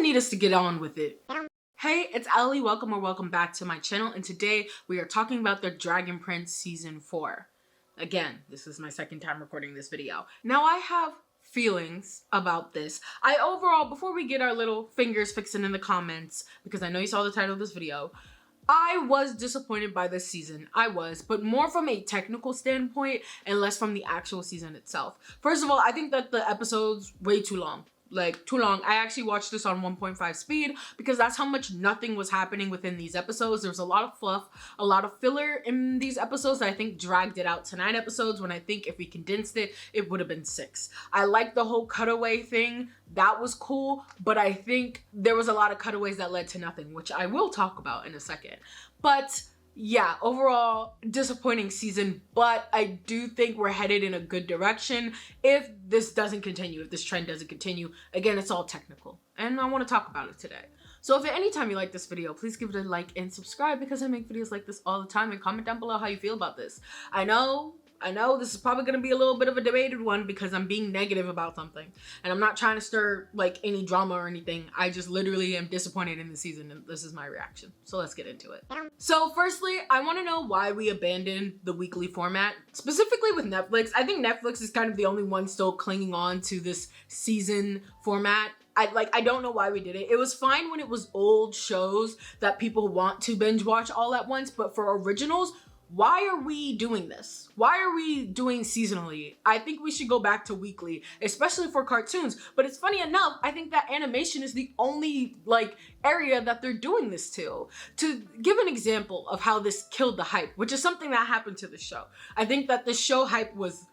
need us to get on with it. Hey, it's Ellie. Welcome back to my channel, and today we are talking about the Dragon Prince Season 4. Again, this is my second time recording this video. Now, I have feelings about this. Overall, before we get our little fingers fixing in the comments, because I know you saw the title of this video, I was disappointed by this season. But more from a technical standpoint and less from the actual season itself. First of all, I think that the episode's way too long. Too long. I actually watched this on 1.5 speed because that's how much nothing was happening within these episodes. There was a lot of fluff, a lot of filler in these episodes that I think dragged it out to 9 episodes, when I think if we condensed it, it would have been 6. I like the whole cutaway thing. That was cool, but I think there was a lot of cutaways that led to nothing, which I will talk about in a second. But yeah, overall, disappointing season, but I do think we're headed in a good direction if this doesn't continue, if this trend doesn't continue. Again, it's all technical, and I want to talk about it today. So if at any time you like this video, please give it a like and subscribe, because I make videos like this all the time, and comment down below how you feel about this. I know this is probably going to be a little bit of a debated one because I'm being negative about something, and I'm not trying to stir like any drama or anything. I just literally am disappointed in the season, and this is my reaction. So let's get into it. So firstly, I want to know why we abandoned the weekly format, specifically with Netflix. I think Netflix is kind of the only one still clinging on to this season format. I don't know why we did it. It was fine when it was old shows that people want to binge watch all at once, but for originals, why are we doing this? Why are we doing seasonally? I think we should go back to weekly, especially for cartoons. But it's funny enough, I think that animation is the only area that they're doing this to. To give an example of how this killed the hype, which is something that happened to the show. I think that the show hype was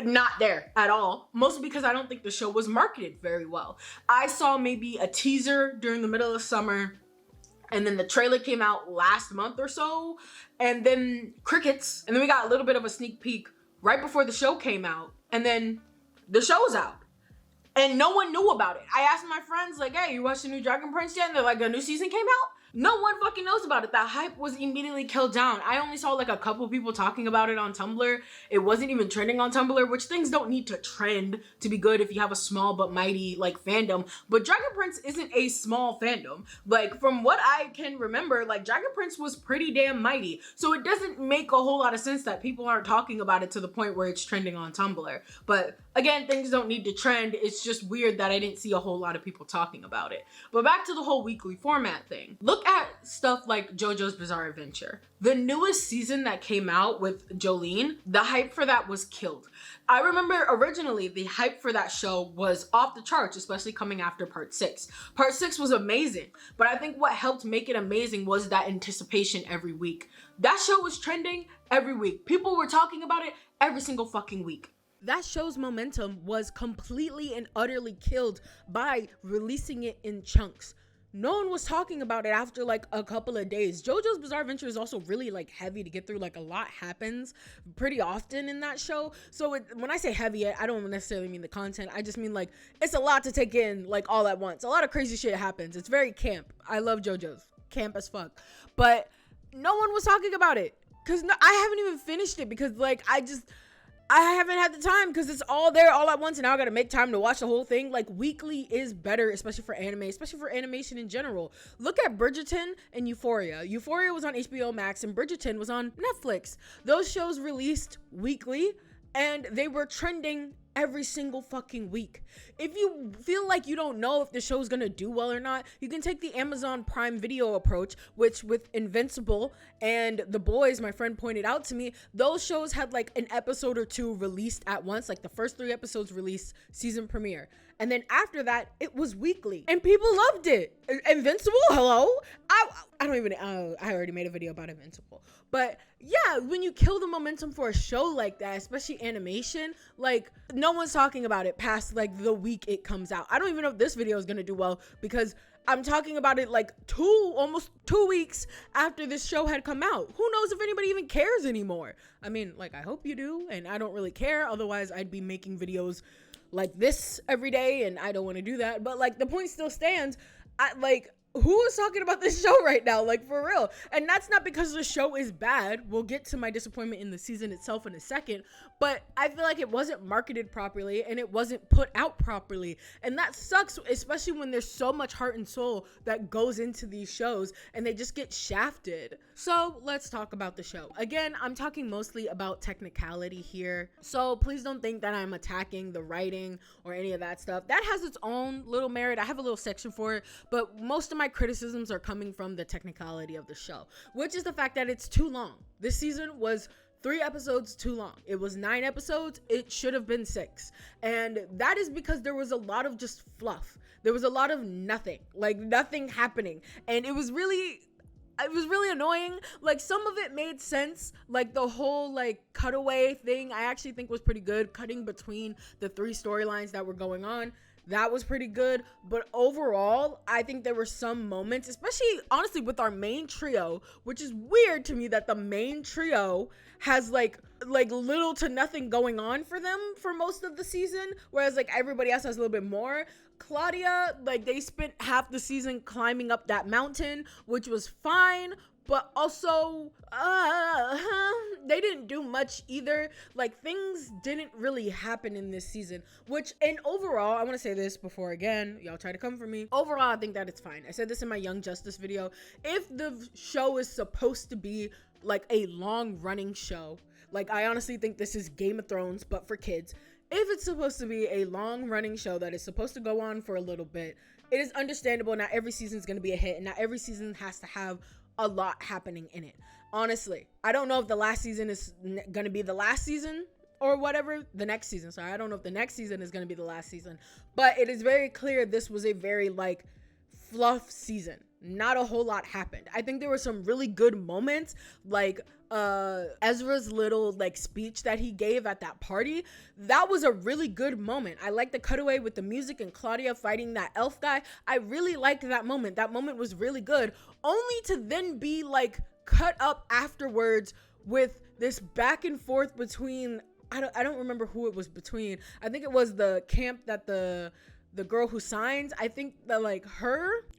not there at all, mostly because I don't think the show was marketed very well. I saw maybe a teaser during the middle of summer, and then the trailer came out last month or so, and then crickets, and then we got a little bit of a sneak peek right before the show came out, and then the show's out, and no one knew about it. I asked my friends, like, hey, you watched the new Dragon Prince yet? And they're like, a new season came out? No one fucking knows about it. That hype was immediately killed down. I only saw like a couple people talking about it on Tumblr. It wasn't even trending on Tumblr, which things don't need to trend to be good if you have a small but mighty fandom. But Dragon Prince isn't a small fandom. From what I can remember, Dragon Prince was pretty damn mighty. So it doesn't make a whole lot of sense that people aren't talking about it to the point where it's trending on Tumblr. But again, things don't need to trend. It's just weird that I didn't see a whole lot of people talking about it. But back to the whole weekly format thing. Look at stuff like JoJo's Bizarre Adventure. The newest season that came out with Jolene, the hype for that was killed. I remember originally the hype for that show was off the charts, especially coming after part 6. Part 6 was amazing, but I think what helped make it amazing was that anticipation every week. That show was trending every week. People were talking about it every single fucking week. That show's momentum was completely and utterly killed by releasing it in chunks. No one was talking about it after a couple of days. JoJo's Bizarre Adventure is also really heavy to get through. A lot happens pretty often in that show. So when I say heavy, I don't necessarily mean the content. I just mean it's a lot to take in all at once. A lot of crazy shit happens. It's very camp. I love JoJo's. Camp as fuck. But no one was talking about it because I haven't even finished it because I haven't had the time because it's all there all at once, and now I gotta make time to watch the whole thing. Weekly is better, especially for anime, especially for animation in general. Look at Bridgerton and Euphoria. Euphoria was on HBO Max and Bridgerton was on Netflix. Those shows released weekly and they were trending every single fucking week. If you feel like you don't know if the show's gonna do well or not, you can take the Amazon Prime Video approach, which with Invincible and The Boys, my friend pointed out to me, those shows had an episode or 2 released at once. The first 3 episodes released season premiere, and then after that it was weekly, and people loved it. Invincible, hello? I don't even I already made a video about Invincible. But yeah, when you kill the momentum for a show like that, especially animation, no one's talking about it past the week it comes out. I don't even know if this video is gonna do well because I'm talking about it almost 2 weeks after this show had come out. Who knows if anybody even cares anymore? I mean, I hope you do, and I don't really care. Otherwise, I'd be making videos like this every day, and I don't want to do that. But the point still stands. who is talking about this show right now? Like, for real. And that's not because the show is bad. We'll get to my disappointment in the season itself in a second. But I feel like it wasn't marketed properly and it wasn't put out properly. And that sucks, especially when there's so much heart and soul that goes into these shows and they just get shafted. So let's talk about the show. Again, I'm talking mostly about technicality here. So please don't think that I'm attacking the writing or any of that stuff. That has its own little merit. I have a little section for it, but most of my criticisms are coming from the technicality of the show, which is the fact that it's too long. This season was 3 episodes too long. It was 9 episodes. It should have been 6. And that is because there was a lot of just fluff. There was a lot of nothing, like nothing happening. And it was really annoying. Like, some of it made sense. Like, the whole like cutaway thing, I actually think was pretty good. Cutting between the 3 storylines that were going on, that was pretty good. But overall, I think there were some moments, especially honestly with our main trio, which is weird to me that the main trio has like little to nothing going on for them for most of the season, whereas like everybody else has a little bit more. Claudia, like, they spent half the season climbing up that mountain, which was fine, but also they didn't do much either. Like, things didn't really happen in this season, which, and overall, I want to say this before, again, y'all try to come for me. Overall, I think that it's fine. I said this in my Young Justice video. If the show is supposed to be like a long running show, like, I honestly think this is Game of Thrones but for kids. If it's supposed to be a long running show that is supposed to go on for a little bit, it is understandable not every season is going to be a hit, and not every season has to have a lot happening in it. Honestly, I don't know if the last season is going to be the last season or whatever. The next season, sorry. I don't know if the next season is going to be the last season, but it is very clear this was a very like fluff season. Not a whole lot happened. I think there were some really good moments, like Ezra's little like speech that he gave at that party. That was a really good moment. I like the cutaway with the music and Claudia fighting that elf guy. I really liked that moment. That moment was really good, only to then be like cut up afterwards with this back and forth between, I don't remember who it was between. I think it was the camp that the girl who signs, I think that like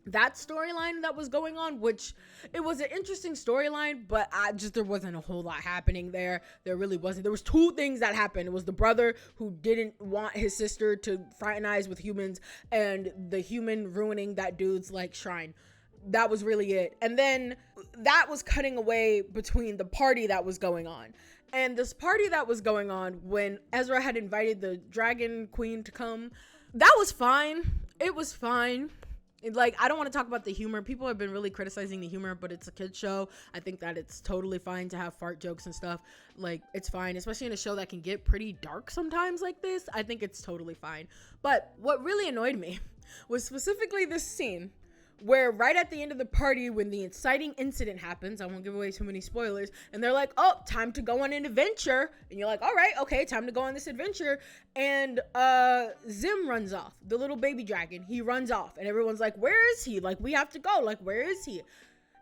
that storyline that was going on, which it was an interesting storyline, but there wasn't a whole lot happening there. There really wasn't. There was 2 things that happened. It was the brother who didn't want his sister to fraternize with humans, and the human ruining that dude's like shrine. That was really it. And then that was cutting away between the party that was going on. And this party that was going on when Ezra had invited the dragon queen to come, that was fine. It was fine. Like, I don't want to talk about the humor. People have been really criticizing the humor, but it's a kid's show. I think that it's totally fine to have fart jokes and stuff. Like, it's fine, especially in a show that can get pretty dark sometimes like this. I think it's totally fine. But what really annoyed me was specifically this scene where right at the end of the party, when the inciting incident happens, I won't give away too many spoilers, and they're like, oh, time to go on an adventure. And you're like, all right, okay, time to go on this adventure. And Zim runs off, the little baby dragon. He runs off, and everyone's like, where is he? Like, we have to go. Like, where is he?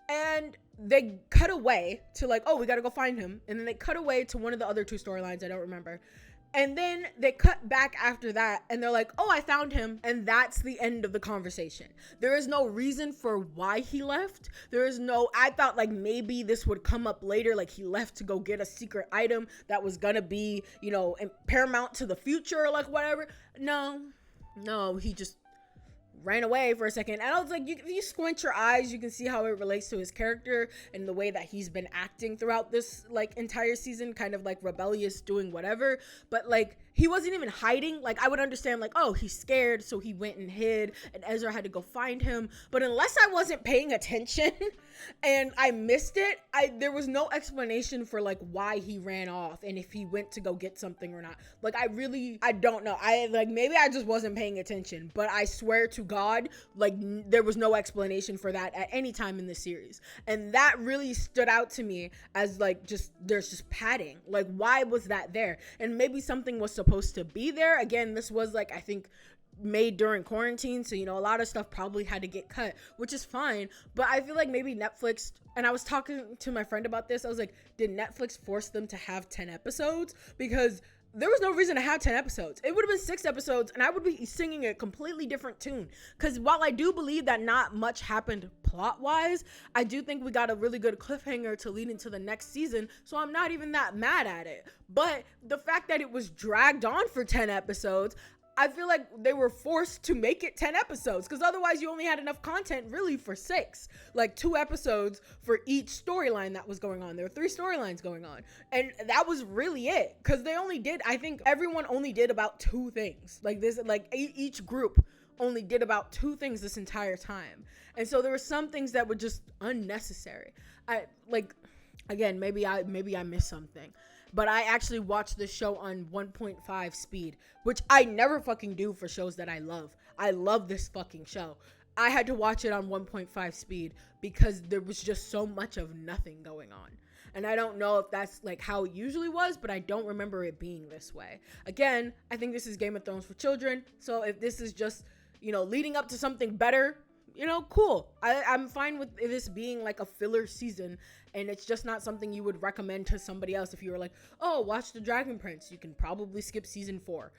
And they cut away to like, oh, we got to go find him. And then they cut away to one of the other 2 storylines. I don't remember. And then they cut back after that and they're like, oh, I found him. And that's the end of the conversation. There is no reason for why he left. I thought like maybe this would come up later. Like, he left to go get a secret item that was gonna be, paramount to the future or like whatever. No, he just ran away for a second. And I was like, if you squint your eyes, you can see how it relates to his character and the way that he's been acting throughout this like entire season, kind of like rebellious, doing whatever. But like, he wasn't even hiding. Like, I would understand like, oh, he's scared, so he went and hid and Ezra had to go find him. But unless I wasn't paying attention and I missed it, there was no explanation for like why he ran off and if he went to go get something or not. Like, I don't know. Maybe I just wasn't paying attention, but I swear to God, like, there was no explanation for that at any time in the series. And that really stood out to me as like, there's just padding. Like, why was that there? And maybe something was supposed to be there. Again, this was like, I think, made during quarantine, so a lot of stuff probably had to get cut, which is fine. But I feel like maybe Netflix, and I was talking to my friend about this, I was like, did Netflix force them to have 10 episodes? Because there was no reason to have 10 episodes. It would have been 6 episodes and I would be singing a completely different tune. Because while I do believe that not much happened plot-wise, I do think we got a really good cliffhanger to lead into the next season, so I'm not even that mad at it. But the fact that it was dragged on for 10 episodes, I feel like they were forced to make it 10 episodes, because otherwise you only had enough content really for 6. Like 2 episodes for each storyline that was going on. There were 3 storylines going on. And that was really it. Because they only did, I think everyone only did about 2 things. Like this, like each group only did about 2 things this entire time. And so there were some things that were just unnecessary. Again, maybe I missed something. But I actually watched this show on 1.5 speed, which I never fucking do for shows that I love. I love this fucking show. I had to watch it on 1.5 speed because there was just so much of nothing going on. And I don't know if that's like how it usually was, but I don't remember it being this way. Again, I think this is Game of Thrones for children. So if this is just, leading up to something better, cool. I'm fine with this being like a filler season, and it's just not something you would recommend to somebody else. If you were like, oh, watch The Dragon Prince, you can probably skip season 4.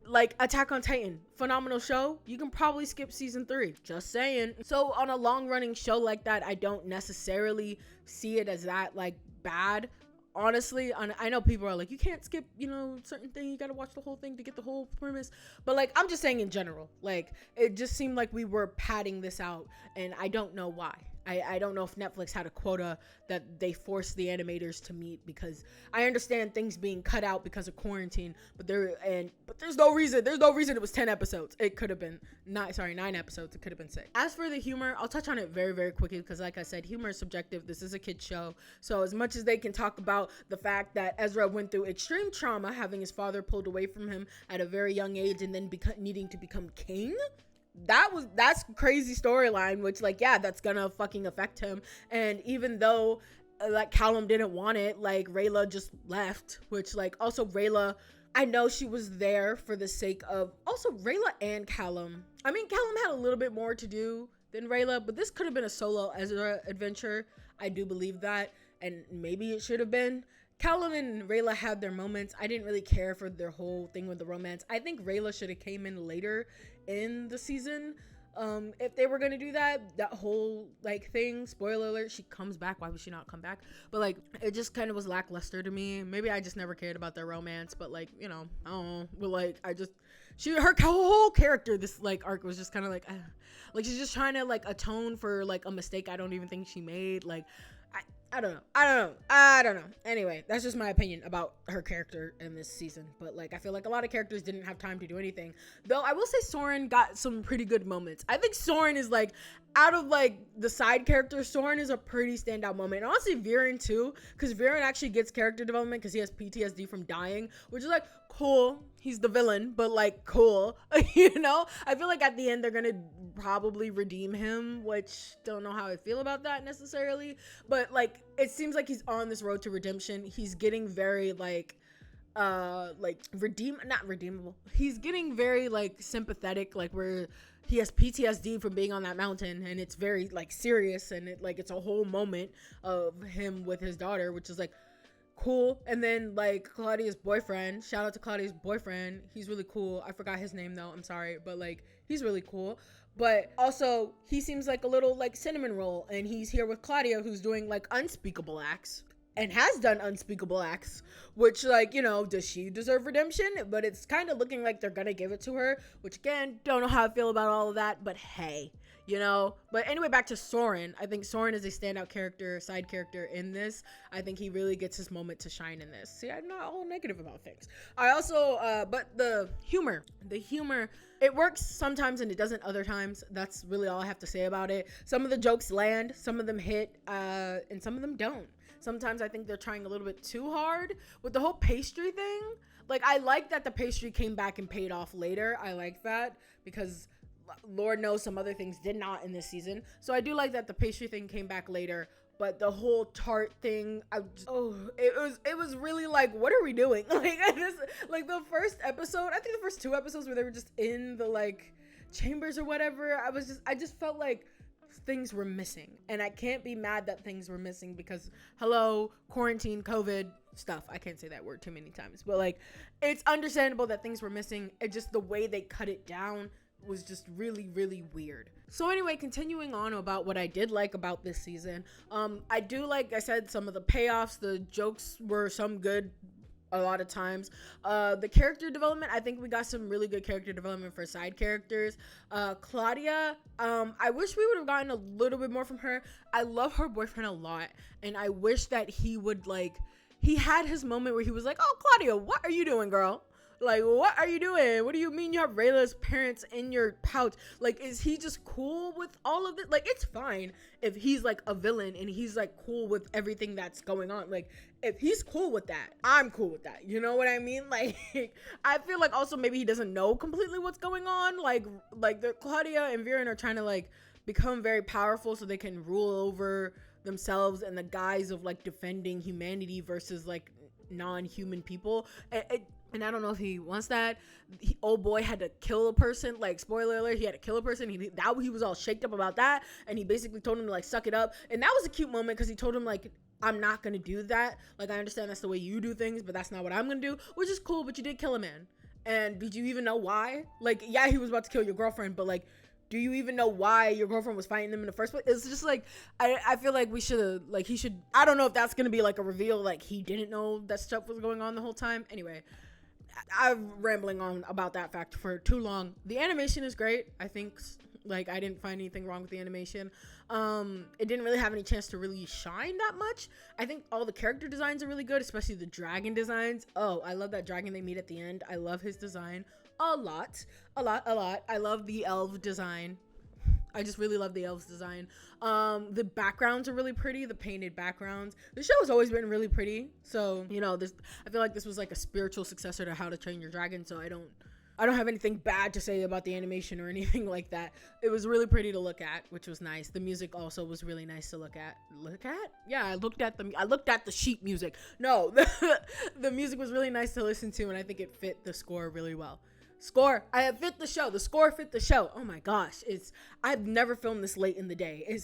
Like Attack on Titan, phenomenal show, you can probably skip season 3. Just saying. So on a long running show like that, I don't necessarily see it as that like bad. Honestly, I know people are like, you can't skip, certain thing. You gotta watch the whole thing to get the whole premise. But like, I'm just saying in general, like, it just seemed like we were padding this out, and I don't know why. I don't know if Netflix had a quota that they forced the animators to meet, because I understand things being cut out because of quarantine, but there's no reason it was 10 episodes. It could have been 9 episodes. It could have been 6. As for the humor, I'll touch on it very, very quickly, because like I said, humor is subjective. This is a kid's show. So as much as they can talk about the fact that Ezra went through extreme trauma, having his father pulled away from him at a very young age and then needing to become king, that's crazy storyline, which like, yeah, that's gonna fucking affect him. And even though like Callum didn't want it, like Rayla just left, which like also Rayla, I know she was there for the sake of also Rayla and Callum. I mean, Callum had a little bit more to do than Rayla, but this could have been a solo Ezra adventure. I do believe that, and maybe it should have been. Callum and Rayla had their moments. I didn't really care for their whole thing with the romance. I think Rayla should have came in later in the season. If they were gonna do that whole like thing, spoiler alert, she comes back. Why would she not come back? But like, it just kind of was lackluster to me. Maybe I just never cared about their romance, but like, I don't know. But like, her whole character, this like arc was just kind of like, like she's just trying to like atone for like a mistake I don't even think she made. Like, I don't know. Anyway, that's just my opinion about her character in this season. But like, I feel like a lot of characters didn't have time to do anything. Though I will say Soren got some pretty good moments. I think Soren is like, out of like the side characters, Soren is a pretty standout moment. And honestly, Viren too, because Viren actually gets character development because he has PTSD from dying, which is like cool. He's the villain, but like cool. I feel like at the end they're gonna probably redeem him, which don't know how I feel about that necessarily, but like it seems like he's on this road to redemption. He's getting very like not redeemable. He's getting very like sympathetic, like where he has PTSD from being on that mountain, and it's very like serious, and it's a whole moment of him with his daughter, which is like cool. And then like Claudia's boyfriend, shout out to Claudia's boyfriend, he's really cool. I forgot his name though, I'm sorry, but like he's really cool. But also he seems like a little like cinnamon roll, and he's here with Claudia, who's doing like unspeakable acts and has done unspeakable acts, which like, does she deserve redemption? But it's kind of looking like they're gonna give it to her, which again, don't know how I feel about all of that, but hey, but anyway, back to Soren. I think Soren is a standout character, side character in this. I think he really gets his moment to shine in this. See, I'm not all negative about things. I also but the humor, it works sometimes and it doesn't other times. That's really all I have to say about it. Some of the jokes land, some of them hit, and some of them don't. Sometimes I think they're trying a little bit too hard with the whole pastry thing. Like, I like that the pastry came back and paid off later. I like that because Lord knows some other things did not in this season. So I do like that the pastry thing came back later. But the whole tart thing, it was really like, what are we doing? Like the first episode, I think the first 2 episodes where they were just in the like chambers or whatever, I just felt like things were missing, and I can't be mad that things were missing because hello, quarantine, COVID stuff. I can't say that word too many times, but like, it's understandable that things were missing. It just, the way they cut it down was just really, really weird. So anyway, continuing on about what I did like about this season, I do, like I said, some of the payoffs. The jokes were some good a lot of times. The character development, I think we got some really good character development for side characters. Claudia, I wish we would have gotten a little bit more from her. I love her boyfriend a lot, and I wish that he would, like, he had his moment where he was like, oh, Claudia, what are you doing, girl? Like, what are you doing? What do you mean you have Rayla's parents in your pouch? Like, is he just cool with all of it? Like, it's fine if he's like a villain and he's like cool with everything that's going on. Like, if he's cool with that, I'm cool with that. You know what I mean? Like, I feel like also maybe he doesn't know completely what's going on. Like Claudia and Viren are trying to like become very powerful so they can rule over themselves in the guise of like defending humanity versus like non-human people. And I don't know if he wants that. Old boy had to kill a person. Like, spoiler alert, he had to kill a person. He was all shaked up about that. And he basically told him to, like, suck it up. And that was a cute moment because he told him, like, I'm not going to do that. Like, I understand that's the way you do things, but that's not what I'm going to do. Which is cool, but you did kill a man. And did you even know why? Like, yeah, he was about to kill your girlfriend, but, like, do you even know why your girlfriend was fighting them in the first place? It's just like, I feel like we should have, like, he should, I don't know if that's going to be, like, a reveal. Like, he didn't know that stuff was going on the whole time. Anyway, I'm rambling on about that fact for too long. The animation is great. I think, like, I didn't find anything wrong with the animation. It didn't really have any chance to really shine that much. I think all the character designs are really good, especially the dragon designs. Oh, I love that dragon they meet at the end. I love his design a lot. I love the elf design. I just really love the elves design. The backgrounds are really pretty, the painted backgrounds. The show has always been really pretty. So, you know, I feel like this was like a spiritual successor to How to Train Your Dragon. So I don't have anything bad to say about the animation or anything like that. It was really pretty to look at, which was nice. The music also was really nice to look at. Yeah, I looked at the sheet music. No, the music was really nice to listen to, and I think it fit the score really well. I have fit the show. The score fit the show. Oh my gosh. I've never filmed this late in the day.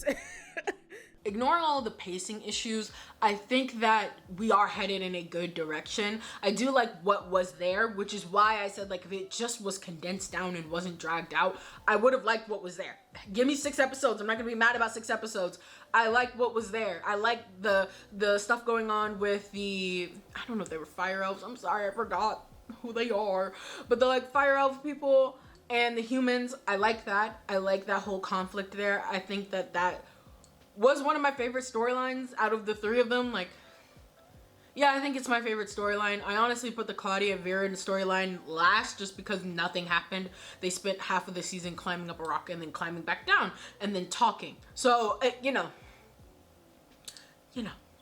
Ignoring all the pacing issues, I think that we are headed in a good direction. I do like what was there, which is why I said, like, if it just was condensed down and wasn't dragged out, I would have liked what was there. Give me 6 episodes. I'm not gonna be mad about 6 episodes. I like what was there. I like the stuff going on with I don't know if they were fire elves. I'm sorry, I forgot who they are, but the like fire elf people and the humans, I like that. I like that whole conflict there. I think that was one of my favorite storylines out of the 3 of them. Like, yeah, I think it's my favorite storyline. I honestly put the Claudia Viren storyline last just because nothing happened. They spent half of the season climbing up a rock and then climbing back down and then talking. So, you know.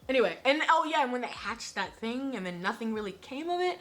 Anyway, and oh yeah, and when they hatched that thing and then nothing really came of it,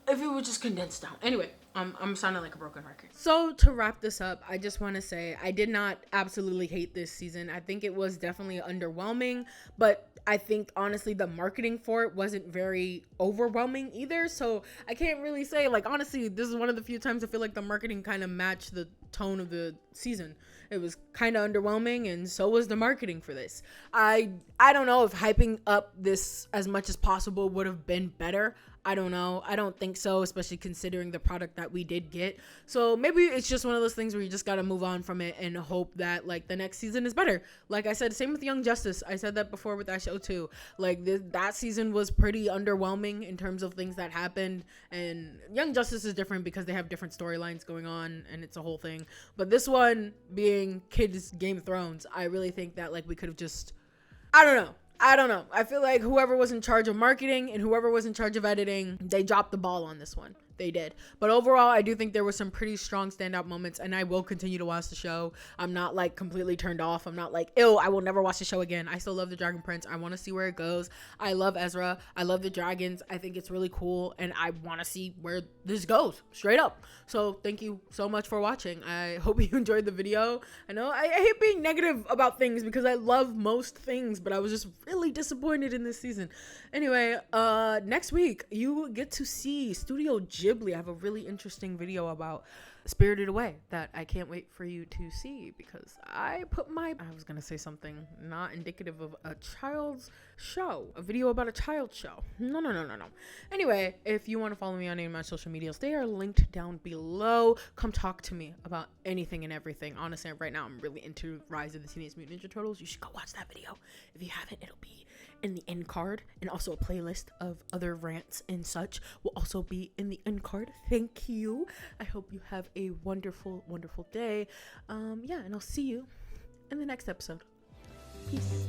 if it was just condensed down. Anyway, I'm sounding like a broken record. So to wrap this up, I just want to say I did not absolutely hate this season. I think it was definitely underwhelming, but I think honestly the marketing for it wasn't very overwhelming either. So I can't really say, like, honestly, this is one of the few times I feel like the marketing kind of matched the tone of the season. It was kind of underwhelming, and so was the marketing for this. I don't know if hyping up this as much as possible would have been better. I don't know. I don't think so, especially considering the product that we did get. So maybe it's just one of those things where you just got to move on from it and hope that, like, the next season is better. Like I said, same with Young Justice. I said that before with that show too. Like, that season was pretty underwhelming in terms of things that happened. And Young Justice is different because they have different storylines going on and it's a whole thing. But this one being kids Game of Thrones, I really think that, like, we could have just, I don't know. I feel like whoever was in charge of marketing and whoever was in charge of editing, they dropped the ball on this one. They did. But overall, I do think there were some pretty strong standout moments, and I will continue to watch the show. I'm not, like, completely turned off. I'm not like, ew, I will never watch the show again. I still love the Dragon Prince. I want to see where it goes. I love Ezra. I love the dragons. I think it's really cool, and I want to see where this goes, straight up. So thank you so much for watching. I hope you enjoyed the video. I know I hate being negative about things because I love most things, but I was just really disappointed in this season. Anyway, next week, you get to see Studio Ghibli. I have a really interesting video about Spirited Away that I can't wait for you to see, because I was gonna say something not indicative of a child's show, a video about a child's show. No. Anyway, if you want to follow me on any of my social medias, they are linked down below. Come talk to me about anything and everything. Honestly, right now I'm really into Rise of the Teenage Mutant Ninja Turtles. You should go watch that video. If you haven't, it'll be in the end card, and also a playlist of other rants and such will also be in the end card. Thank you. I hope you have a wonderful day. And I'll see you in the next episode. Peace.